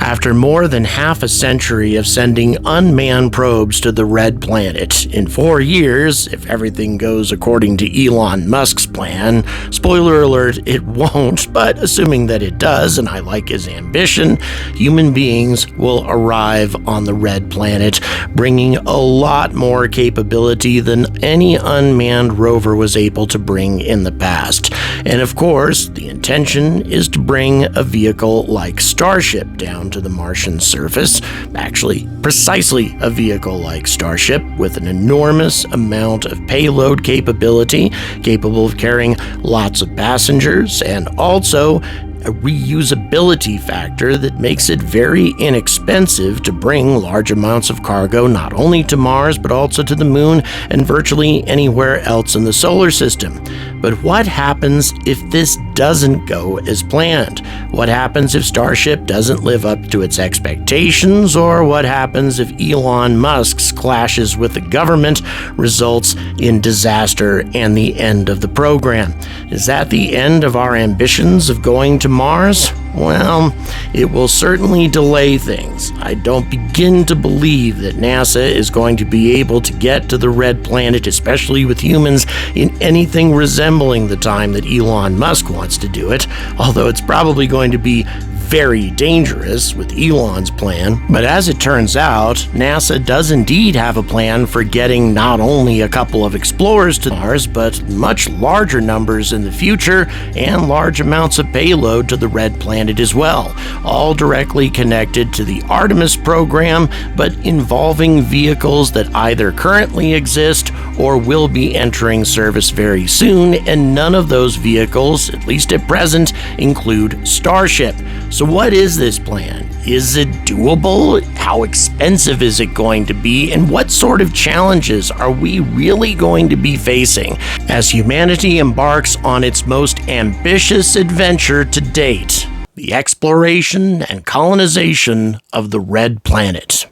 After more than half a century of sending unmanned probes to the Red Planet, in 4 years, if everything goes according to Elon Musk's plan, spoiler alert, it won't, but assuming that it does, and I like his ambition, human beings will arrive on the Red Planet, bringing a lot more capability than any unmanned rover was able to bring in the past. And of course, the intention is to bring a vehicle like Starship down to the Martian surface. Actually, precisely a vehicle like Starship with an enormous amount of payload capability, capable of carrying lots of passengers, and also a reusability factor that makes it very inexpensive to bring large amounts of cargo not only to Mars but also to the Moon and virtually anywhere else in the solar system. But what happens if this doesn't go as planned? What happens if Starship doesn't live up to its expectations? Or what happens if Elon Musk's clashes with the government results in disaster and the end of the program? Is that the end of our ambitions of going to Mars? Well, it will certainly delay things. I don't begin to believe that NASA is going to be able to get to the Red Planet, especially with humans, in anything resembling the time that Elon Musk wants to do it, although it's probably going to be very dangerous with Elon's plan. But as it turns out, NASA does indeed have a plan for getting not only a couple of explorers to Mars, but much larger numbers in the future and large amounts of payload to the Red Planet as well, all directly connected to the Artemis program, but involving vehicles that either currently exist or will be entering service very soon, and none of those vehicles, at least at present, include Starship. So what is this plan? Is it doable? How expensive is it going to be? And what sort of challenges are we really going to be facing as humanity embarks on its most ambitious adventure to date, the exploration and colonization of the Red Planet?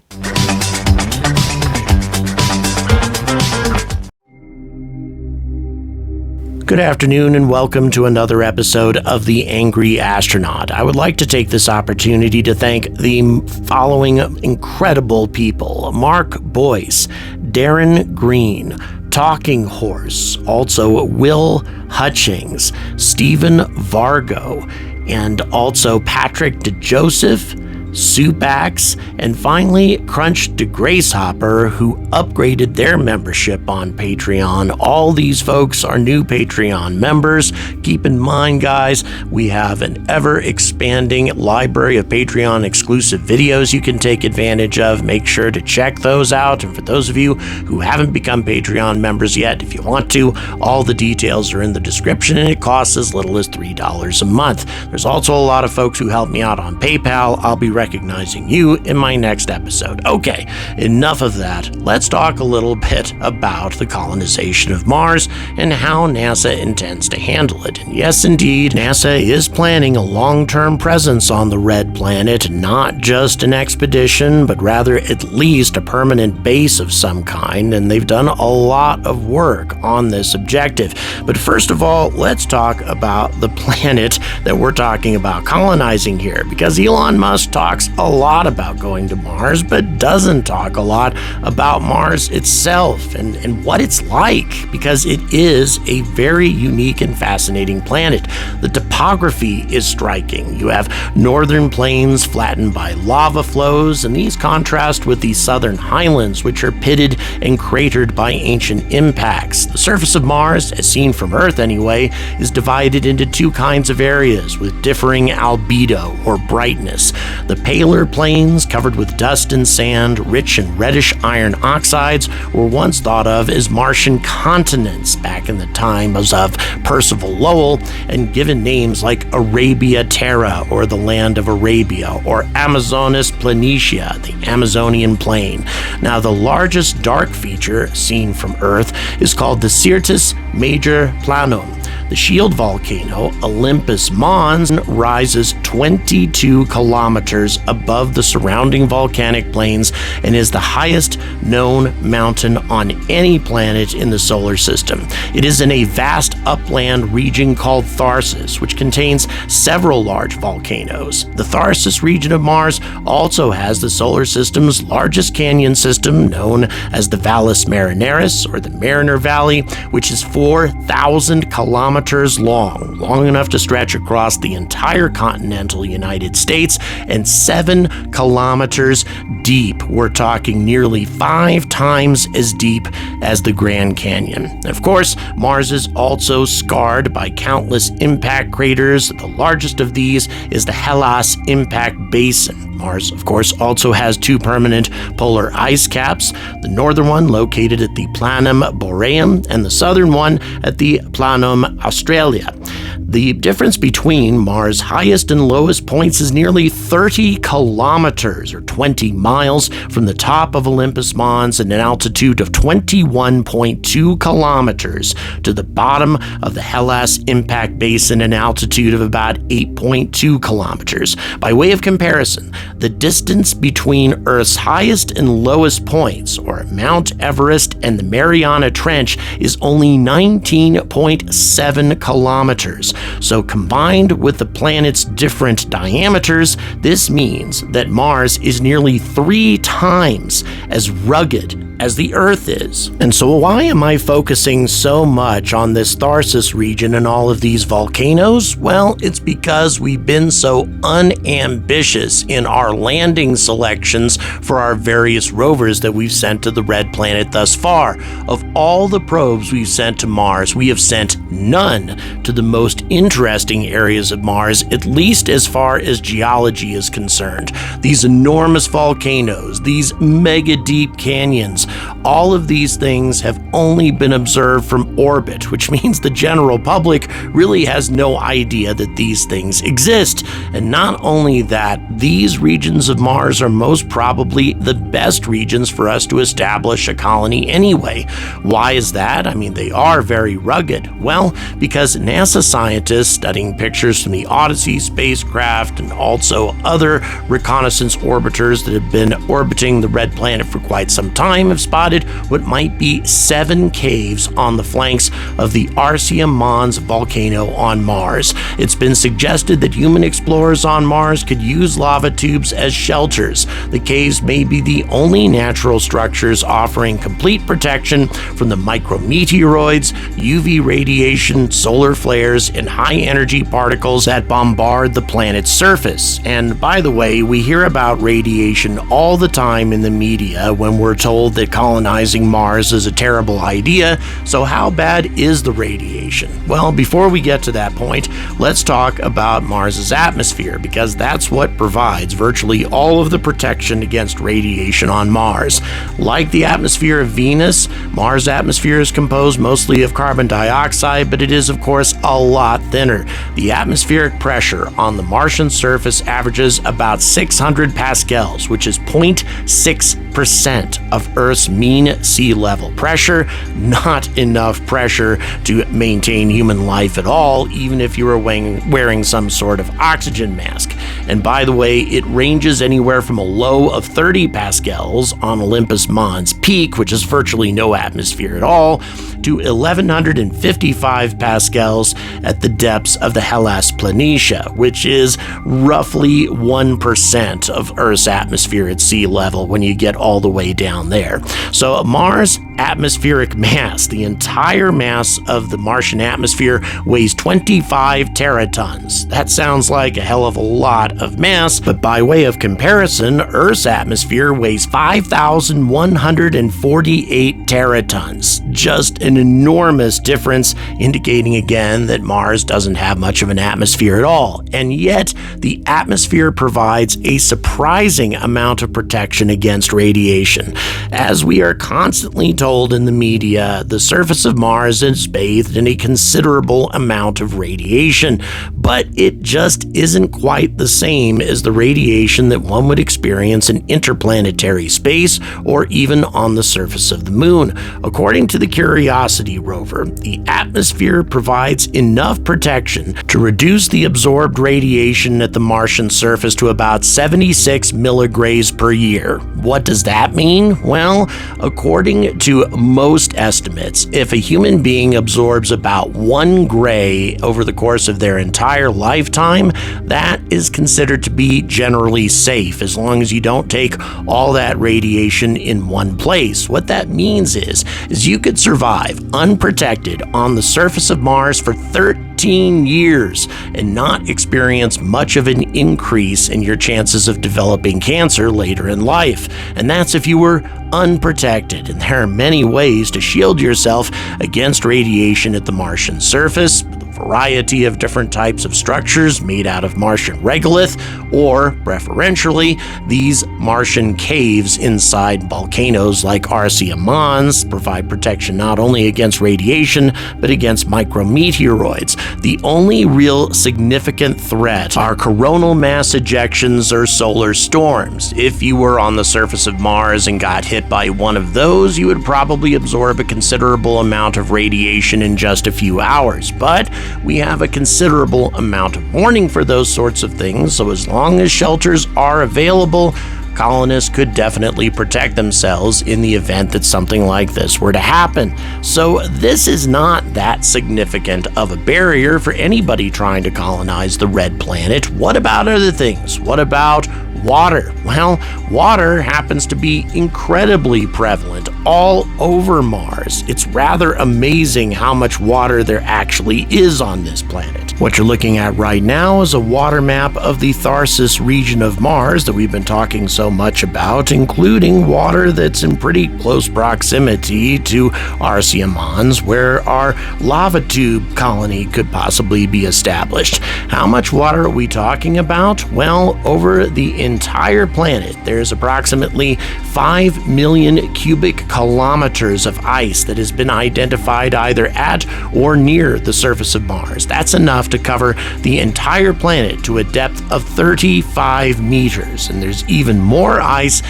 Good afternoon and welcome to another episode of The Angry Astronaut. I would like to take this opportunity to thank the following incredible people: Mark Boyce, Darren Green, Talking Horse, also Will Hutchings, Stephen Vargo, and also Patrick DeJoseph, Supax, and finally Crunch de Gracehopper, who upgraded their membership on Patreon. All these folks are new Patreon members. Keep in mind, guys, we have an ever-expanding library of Patreon exclusive videos you can take advantage of. Make sure to check those out. And for those of you who haven't become Patreon members yet, if you want to, all the details are in the description, and it costs as little as $3 a month. There's also a lot of folks who help me out on PayPal. I'll be recognizing you in my next episode. Okay, enough of that. Let's talk a little bit about the colonization of Mars and how NASA intends to handle it. And yes, indeed, NASA is planning a long-term presence on the Red Planet, not just an expedition, but rather at least a permanent base of some kind, and they've done a lot of work on this objective. But first of all, let's talk about the planet that we're talking about colonizing here, because Elon Musk talks a lot about going to Mars, but doesn't talk a lot about Mars itself and what it's like, because it is a very unique and fascinating planet. The topography is striking. You have northern plains flattened by lava flows, and these contrast with the southern highlands, which are pitted and cratered by ancient impacts. The surface of Mars, as seen from Earth anyway, is divided into two kinds of areas with differing albedo or brightness. The paler plains, covered with dust and sand, rich in reddish iron oxides, were once thought of as Martian continents back in the times of Percival Lowell, and given names like Arabia Terra, or the land of Arabia, or Amazonas Planitia, the Amazonian plain. Now, the largest dark feature seen from Earth is called the Syrtis Major Planum. The shield volcano, Olympus Mons, rises 22 kilometers above the surrounding volcanic plains and is the highest known mountain on any planet in the solar system. It is in a vast upland region called Tharsis, which contains several large volcanoes. The Tharsis region of Mars also has the solar system's largest canyon system, known as the Valles Marineris, or the Mariner Valley, which is 4,000 kilometers long enough to stretch across the entire continental United States, and 7 kilometers deep. We're talking nearly 5 times as deep as the Grand Canyon. Of course, Mars is also scarred by countless impact craters. The largest of these is the Hellas Impact Basin. Mars, of course, also has 2 permanent polar ice caps, the northern one located at the Planum Boreum and the southern one at the Planum Australia. The difference between Mars' highest and lowest points is nearly 30 kilometers, or 20 miles, from the top of Olympus Mons at an altitude of 21.2 kilometers to the bottom of the Hellas Impact Basin at an altitude of about 8.2 kilometers. By way of comparison, the distance between Earth's highest and lowest points, or Mount Everest and the Mariana Trench, is only 19.7 kilometers. So combined with the planet's different diameters, this means that Mars is nearly 3 times as rugged as the Earth is. And so why am I focusing so much on this Tharsis region and all of these volcanoes? Well, it's because we've been so unambitious in our landing selections for our various rovers that we've sent to the Red Planet thus far. Of all the probes we've sent to Mars, we have sent none to the most interesting areas of Mars, at least as far as geology is concerned. These enormous volcanoes, these mega deep canyons, all of these things have only been observed from orbit, which means the general public really has no idea that these things exist. And not only that, these regions of Mars are most probably the best regions for us to establish a colony anyway. Why is that? I mean, they are very rugged. Well, because NASA scientists studying pictures from the Odyssey spacecraft and also other reconnaissance orbiters that have been orbiting the Red Planet for quite some time have spotted what might be 7 caves on the flanks of the Arsia Mons volcano on Mars. It's been suggested that human explorers on Mars could use lava tubes as shelters. The caves may be the only natural structures offering complete protection from the micrometeoroids, UV radiation, solar flares, and high-energy particles that bombard the planet's surface. And by the way, we hear about radiation all the time in the media when we're told that colonizing Mars is a terrible idea. So how bad is the radiation? Well, before we get to that point, let's talk about Mars's atmosphere, because that's what provides virtually all of the protection against radiation on Mars. Like the atmosphere of Venus, Mars' atmosphere is composed mostly of carbon dioxide, but it is, of course, a lot thinner. The atmospheric pressure on the Martian surface averages about 600 pascals, which is 0.6% of Earth's mean sea level pressure. Not enough pressure to maintain human life at all, even if you were wearing some sort of oxygen mask. And by the way, it ranges anywhere from a low of 30 pascals on Olympus Mons peak, which is virtually no atmosphere at all, to 1155 pascals at the depths of the Hellas Planitia, which is roughly 1% of Earth's atmosphere at sea level when you get all the way down there. So Mars' atmospheric mass, the entire mass of the Martian atmosphere, weighs 25 teratons. That sounds like a hell of a lot of mass, but by way of comparison, Earth's atmosphere weighs 5,148 teratons. Just an enormous difference, indicating again that Mars doesn't have much of an atmosphere at all. And yet, the atmosphere provides a surprising amount of protection against radiation. As we are constantly told in the media, the surface of Mars is bathed in a considerable amount of radiation. but it just isn't quite the same as the radiation that one would experience in interplanetary space or even on the surface of the moon. According to the Curiosity rover, the atmosphere provides enough protection to reduce the absorbed radiation at the Martian surface to about 76 milligrays per year. What does that mean? Well, according to most estimates, if a human being absorbs about 1 gray over the course of their entire lifetime, that is considered to be generally safe as long as you don't take all that radiation in one place. What that means is you could survive unprotected on the surface of Mars for 13 years and not experience much of an increase in your chances of developing cancer later in life. And that's if you were unprotected. And there are many ways to shield yourself against radiation at the Martian surface. Variety of different types of structures made out of Martian regolith, or preferentially, these Martian caves inside volcanoes like RCA Mons provide protection not only against radiation, but against micrometeoroids. The only real significant threat are coronal mass ejections or solar storms. If you were on the surface of Mars and got hit by one of those, you would probably absorb a considerable amount of radiation in just a few hours. But we have a considerable amount of warning for those sorts of things, so as long as shelters are available, colonists could definitely protect themselves in the event that something like this were to happen. So this is not that significant of a barrier for anybody trying to colonize the red planet. What about other things? What about water? Well, water happens to be incredibly prevalent all over Mars. It's rather amazing how much water there actually is on this planet. What you're looking at right now is a water map of the Tharsis region of Mars that we've been talking so much about, including water that's in pretty close proximity to RCA Mons, where our lava tube colony could possibly be established. How much water are we talking about? Well, over the entire planet, there's approximately 5 million cubic kilometers of ice that has been identified either at or near the surface of Mars. That's enough to cover the entire planet to a depth of 35 meters, and there's even more ice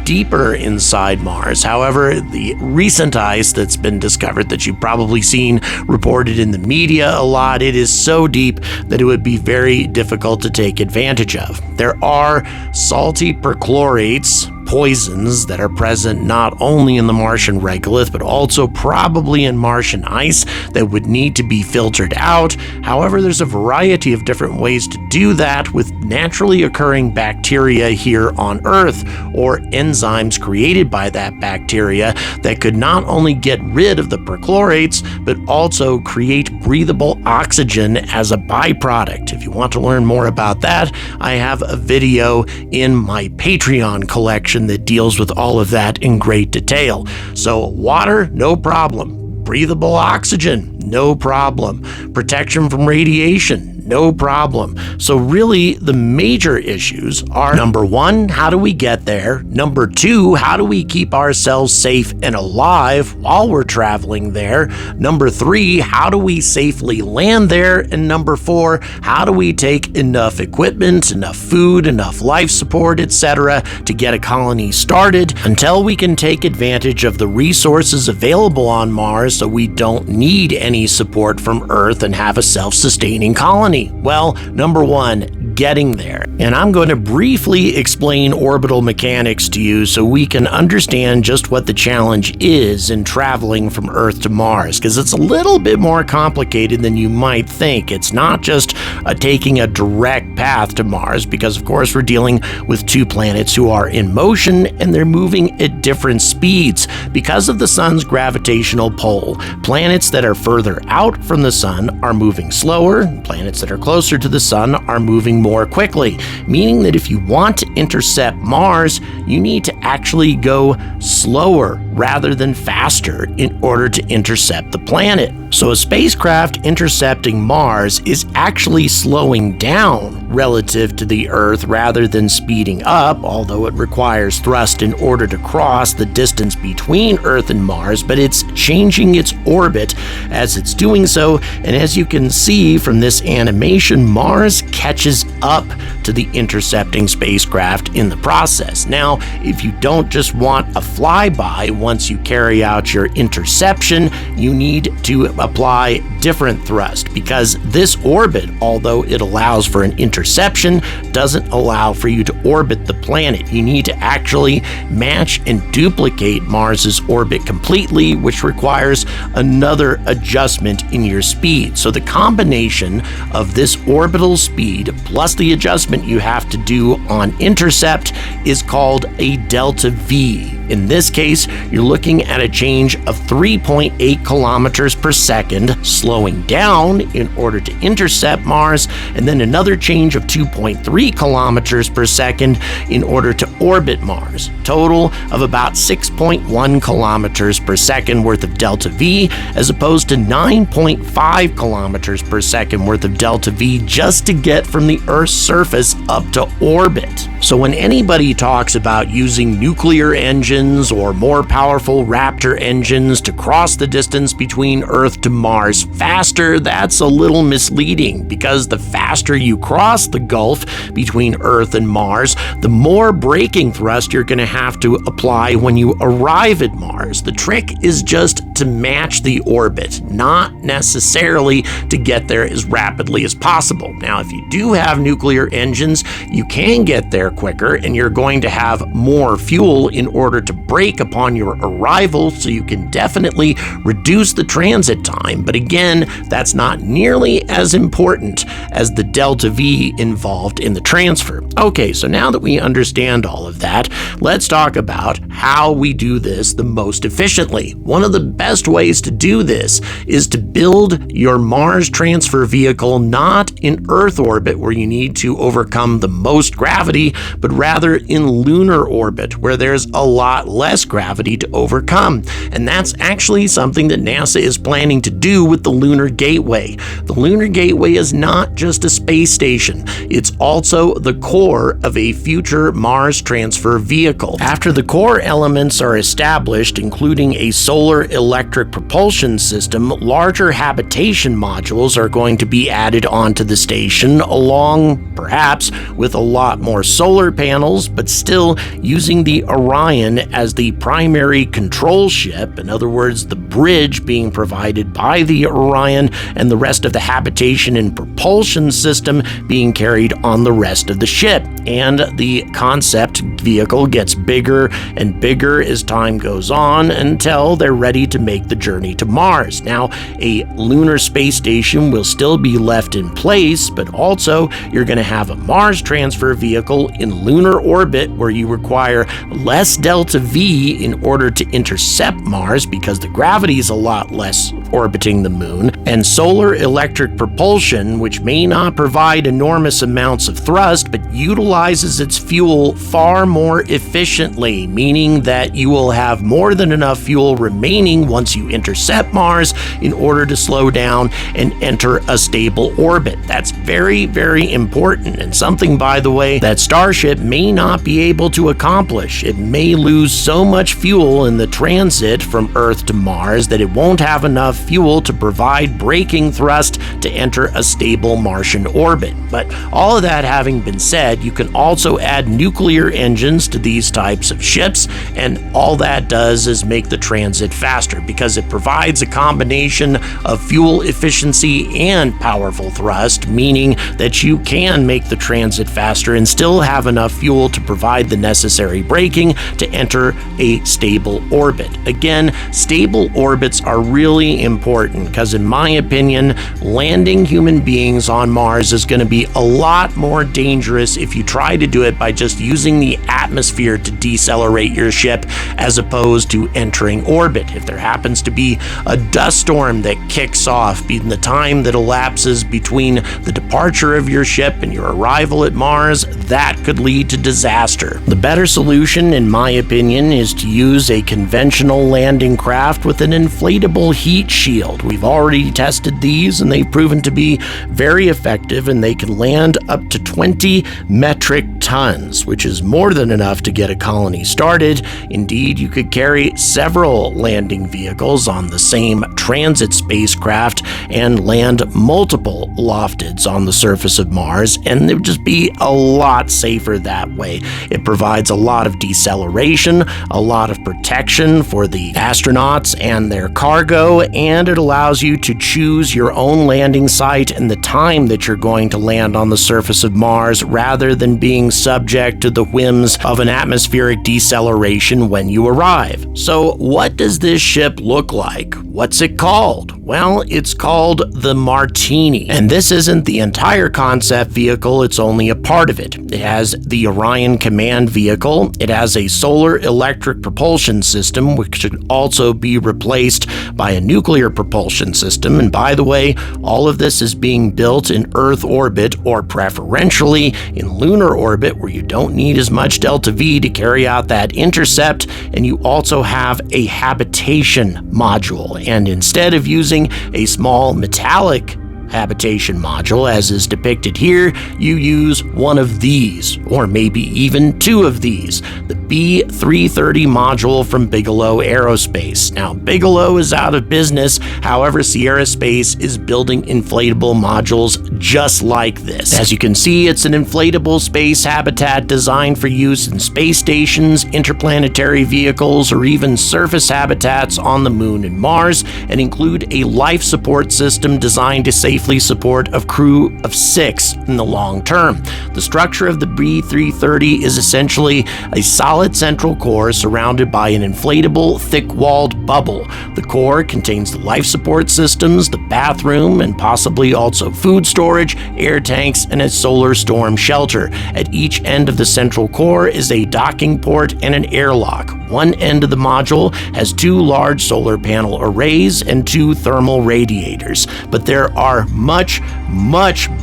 deeper inside Mars. However, the recent ice that's been discovered that you've probably seen reported in the media a lot, it is so deep that it would be very difficult to take advantage of. There are salty perchlorates, poisons that are present not only in the Martian regolith, but also probably in Martian ice that would need to be filtered out. However, there's a variety of different ways to do that with naturally occurring bacteria here on Earth, or enzymes created by that bacteria that could not only get rid of the perchlorates, but also create breathable oxygen as a byproduct. If you want to learn more about that, I have a video in my Patreon collection that deals with all of that in great detail. So water, no problem. Breathable oxygen, no problem. Protection from radiation, no problem. So really, the major issues are, number one, how do we get there? Number two, how do we keep ourselves safe and alive while we're traveling there? Number three, how do we safely land there? And number four, how do we take enough equipment, enough food, enough life support, etc. to get a colony started until we can take advantage of the resources available on Mars so we don't need any support from Earth and have a self-sustaining colony? Well, number one, getting there. And I'm going to briefly explain orbital mechanics to you so we can understand just what the challenge is in traveling from Earth to Mars, because it's a little bit more complicated than you might think. It's not just taking a direct path to Mars, because of course we're dealing with two planets who are in motion and they're moving at different speeds. Because of the sun's gravitational pull, planets that are further out from the sun are moving slower, planets that are closer to the sun are moving more quickly, meaning that if you want to intercept Mars, you need to actually go slower rather than faster in order to intercept the planet. So a spacecraft intercepting Mars is actually slowing down relative to the Earth rather than speeding up, although it requires thrust in order to cross the distance between Earth and Mars, but it's changing its orbit as it's doing so, and as you can see from this animation, Mars catches up to the intercepting spacecraft in the process. Now, if you don't just want a flyby once you carry out your interception, you need to apply different thrust, because this orbit, although it allows for an interception, doesn't allow for you to orbit the planet. You need to actually match and duplicate Mars's orbit completely, which requires another adjustment in your speed. So the combination of this orbital speed plus the adjustment you have to do on intercept is called a delta V. In this case, you're looking at a change of 3.8 kilometers per second, slowing down in order to intercept Mars, and then another change of 2.3 kilometers per second in order to orbit Mars. Total of about 6.1 kilometers per second worth of delta V, as opposed to 9.5 kilometers per second worth of delta V just to get from the Earth's surface up to orbit. So when anybody talks about using nuclear engines or more powerful Raptor engines to cross the distance between Earth to Mars faster, that's a little misleading, because the faster you cross the gulf between Earth and Mars, the more braking thrust you're going to have to apply when you arrive at Mars. The trick is just to match the orbit, not necessarily to get there as rapidly as possible. Now, if you do have nuclear engines, you can get there quicker, and you're going to have more fuel in order to brake upon your arrival, so you can definitely reduce the transit time. But again, that's not nearly as important as the delta V involved in the transfer. Okay, so now that we understand all of that, let's talk about how we do this the most efficiently. One of the best ways to do this is to build your Mars transfer vehicle not in Earth orbit, where you need to overcome the most gravity, but rather in lunar orbit, where there's a lot less gravity to overcome. And that's actually something that NASA is planning to do with the Lunar Gateway. The Lunar Gateway is not just a space station, it's also the core of a future Mars transfer vehicle. After the core elements are established, including a solar electric propulsion system, larger habitation modules are going to be added onto the station, along perhaps with a lot more solar panels, but still using the Orion as the primary control ship. In other words, the bridge being provided by the Orion, and the rest of the habitation and propulsion system being carried on the rest of the ship. And the concept vehicle gets bigger and bigger as time goes on until they're ready to make the journey to Mars. Now, a lunar space station will still be left in place, but also you're going to have a Mars transfer vehicle in lunar orbit, where you require less delta V in order to intercept Mars, because the gravity is a lot less orbiting the moon, and solar electric propulsion, which may not provide enormous amounts of thrust, but utilizes its fuel far more efficiently, meaning that you will have more than enough fuel remaining once you intercept Mars in order to slow down and enter a stable orbit. That's very, very important, and something, by the way, that Starship may not be able to accomplish. It may lose so much fuel in the transit from Earth to Mars that it won't have enough fuel to provide braking thrust to enter a stable Martian orbit. But all of that having been said, you can also add nuclear engines to these types of ships, and all that does is make the transit faster, because it provides a combination of fuel efficiency and powerful thrust, meaning that you can make the transit faster and still have enough fuel to provide the necessary braking to enter a stable orbit. Again, stable orbits are really important, because in my opinion, landing human beings on Mars is going to be a lot more dangerous if you try to do it by just using the atmosphere to decelerate your ship, as opposed to entering orbit. If there happens to be a dust storm that kicks off in the time that elapses between the departure of your ship and your arrival at Mars, that could lead to disaster. The better solution, in my opinion, is to use a conventional landing craft with an inflatable heat shield. We've already tested these and they've proven to be very effective, and they can land up to 20 metric tons, which is more than enough to get a colony started. Indeed, you could carry several landing vehicles on the same transit spacecraft and land multiple loftids on the surface of Mars, and it would just be a lot safer that way. It provides a lot of deceleration, a lot of protection for the astronauts and their cargo, and it allows you to choose your own landing site and the time that you're going to land on the surface of Mars, rather than being subject to the whims of an atmospheric deceleration when you arrive. So what does this ship look like? What's it called? Well, it's called the Martini. And this isn't the entire concept vehicle, it's only a part of it. It has the Orion command vehicle. It has a solar electric propulsion system, which should also be replaced by a nuclear propulsion system. And by the way, all of this is being built in Earth orbit, or preferentially in lunar orbit, where you don't need as much delta V to carry out that intercept. And you also have a habitation module. And instead of using a small metallic habitation module, as is depicted here, you use one of these, or maybe even two of these, the B330 module from Bigelow Aerospace. Now, Bigelow is out of business, however, Sierra Space is building inflatable modules just like this. As you can see, it's an inflatable space habitat designed for use in space stations, interplanetary vehicles, or even surface habitats on the Moon and Mars, and include a life support system designed to safely support a crew of 6 in the long term. The structure of the B330 is essentially a solid central core surrounded by an inflatable, thick-walled bubble. The core contains the life support systems, the bathroom, and possibly also food storage, air tanks, and a solar storm shelter. At each end of the central core is a docking port and an airlock. One end of the module has 2 large solar panel arrays and 2 thermal radiators, but there are much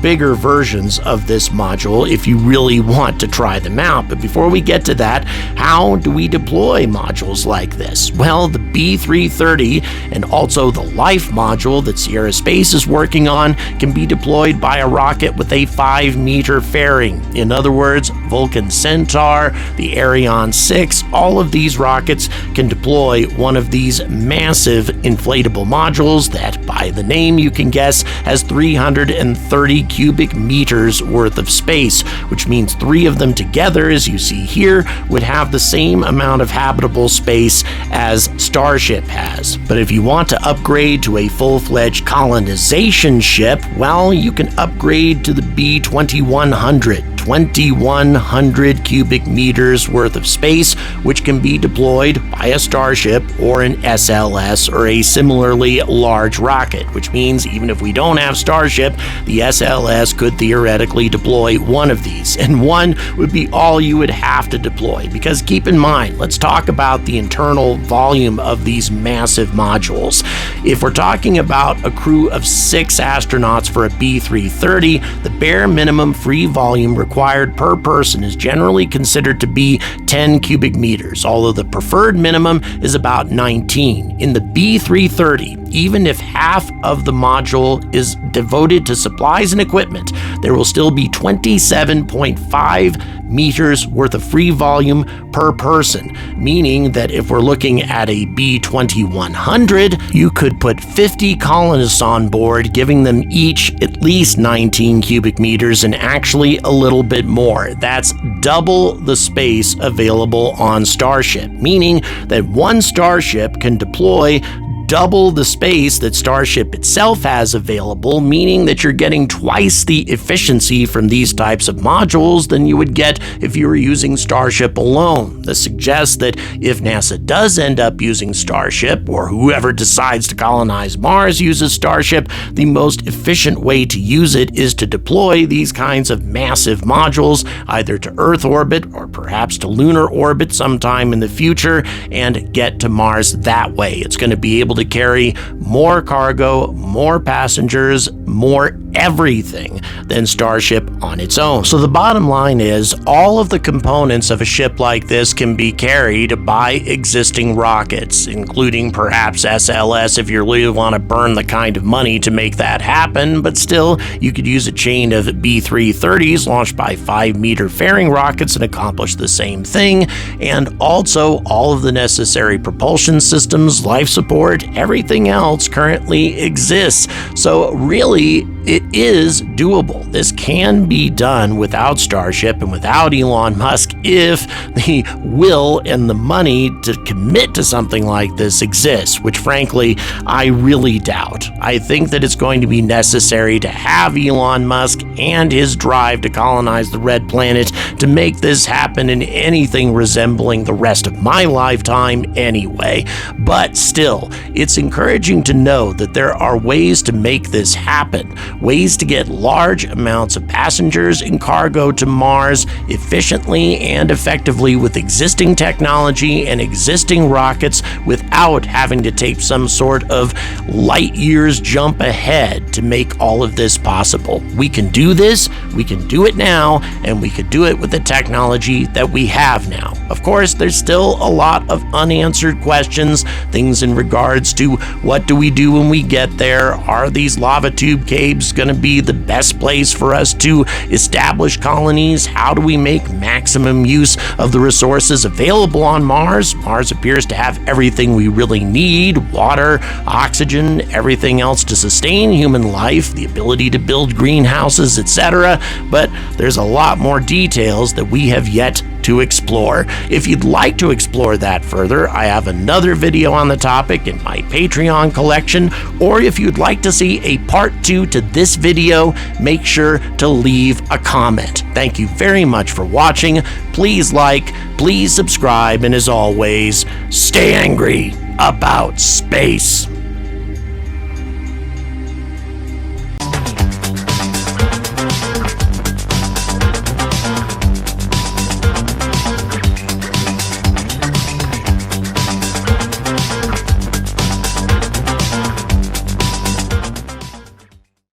bigger versions of this module if you really want to try them out. But before we get to that, how do we deploy modules like this? Well, the B330 and also the Life module that Sierra Space is working on can be deployed by a rocket with a 5-meter fairing. In other words, Vulcan Centaur, the Ariane 6, all of these rockets can deploy one of these massive inflatable modules that, by the name you can guess, has 330 cubic meters worth of space, which means 3 of them together, as you see here, would have the same amount of habitable space as Starship has. But if you want to upgrade to a full-fledged colonization ship, well, you can upgrade to the B2100. 2,100 cubic meters worth of space, which can be deployed by a Starship or an SLS or a similarly large rocket, which means even if we don't have Starship, the SLS could theoretically deploy one of these, and one would be all you would have to deploy. Because keep in mind, let's talk about the internal volume of these massive modules. If we're talking about a crew of 6 astronauts for a B330, the bare minimum free volume required per person is generally considered to be 10 cubic meters, although the preferred minimum is about 19. In the B330, even if half of the module is devoted to supplies and equipment, there will still be 27.5 meters worth of free volume per person, meaning that if we're looking at a B2100, you could put 50 colonists on board, giving them each at least 19 cubic meters and actually a little bit more. That's double the space available on Starship, meaning that one Starship can deploy double the space that Starship itself has available, meaning that you're getting twice the efficiency from these types of modules than you would get if you were using Starship alone. This suggests that if NASA does end up using Starship, or whoever decides to colonize Mars uses Starship, the most efficient way to use it is to deploy these kinds of massive modules either to Earth orbit or perhaps to lunar orbit sometime in the future and get to Mars that way. It's going to be able able to carry more cargo, more passengers, more everything than Starship on its own. So the bottom line is all of the components of a ship like this can be carried by existing rockets, including perhaps SLS if you really want to burn the kind of money to make that happen, but still you could use a chain of B-330s launched by 5-meter fairing rockets and accomplish the same thing, and also all of the necessary propulsion systems, life support, everything else currently exists. So really, it is doable. This can be done without Starship and without Elon Musk if the will and the money to commit to something like this exists, which frankly, I really doubt. I think that it's going to be necessary to have Elon Musk and his drive to colonize the Red Planet to make this happen in anything resembling the rest of my lifetime anyway. But still, it's encouraging to know that there are ways to make this happen, ways to get large amounts of passengers and cargo to Mars efficiently and effectively with existing technology and existing rockets without having to take some sort of light years jump ahead to make all of this possible. We can do this, we can do it now, and we could do it with the technology that we have now. Of course, there's still a lot of unanswered questions, things in regards to what do we do when we get there? Are these lava tube caves going to be the best place for us to establish colonies? How do we make maximum use of the resources available on Mars? Mars appears to have everything we really need: water, oxygen, everything else to sustain human life, the ability to build greenhouses, etc. But there's a lot more details that we have yet to explore. If you'd like to explore that further, I have another video on the topic in my Patreon collection, or if you'd like to see a part 2 to this video, make sure to leave a comment. Thank you very much for watching. Please like, please subscribe, and as always, stay angry about space.